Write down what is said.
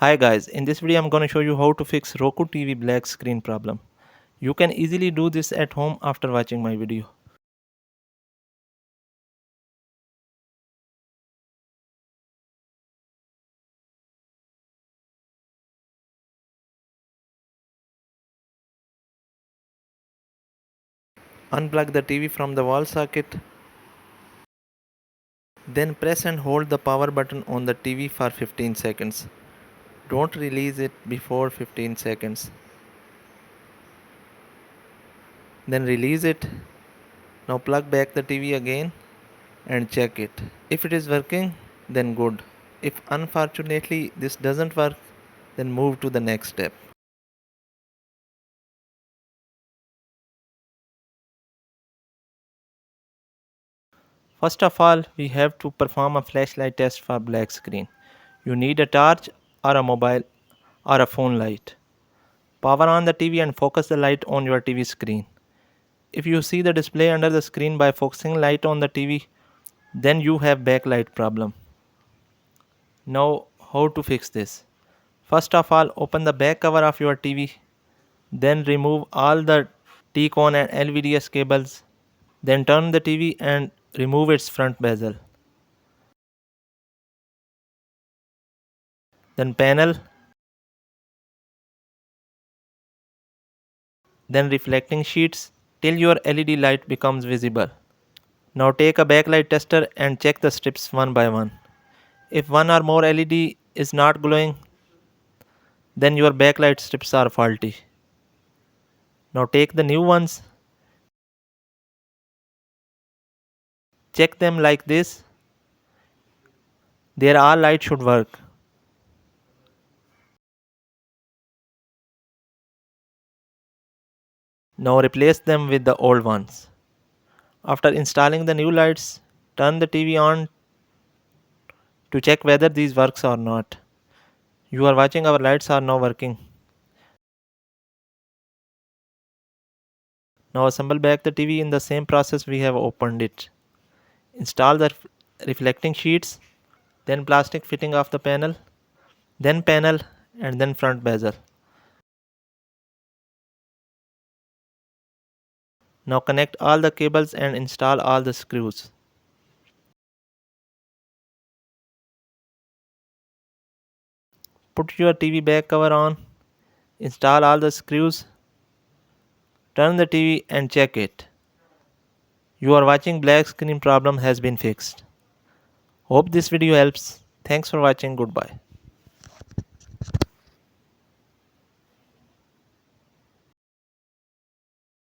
Hi guys, in this video I'm going to show you how to fix Roku TV black screen problem. You can easily do this at home after watching my video. Unplug the TV from the wall socket. Then press and hold the power button on the TV for 15 seconds. Don't release it before 15 seconds. Then release it. Now plug back the TV again and check it. If it is working, then good. If unfortunately this doesn't work, then move to the next step. First of all, we have to perform a flashlight test for black screen. You need a torch or a mobile or a phone light. Power on the TV and focus the light on your TV screen. If you see the display under the screen by focusing light on the TV, then you have backlight problem. Now, how to fix this? First of all, open the back cover of your TV. Then remove all the T-con and LVDS cables. Then turn the TV and remove its front bezel. Then panel. Then reflecting sheets till your LED light becomes visible. Now take a backlight tester and check the strips one by one. If one or more LED is not glowing, then your backlight strips are faulty. Now take the new ones, check them like this. Their all light should work. Now replace them with the old ones. After installing the new lights, turn the TV on to check whether these works or not. You are watching our lights are now working. Now assemble back the TV in the same process we have opened it. Install the reflecting sheets, then plastic fitting of the panel, then panel and then front bezel. Now connect all the cables and install all the screws. Put your TV back cover on, install all the screws, turn the TV and check it. You are watching black screen problem has been fixed. Hope this video helps. Thanks for watching. Goodbye.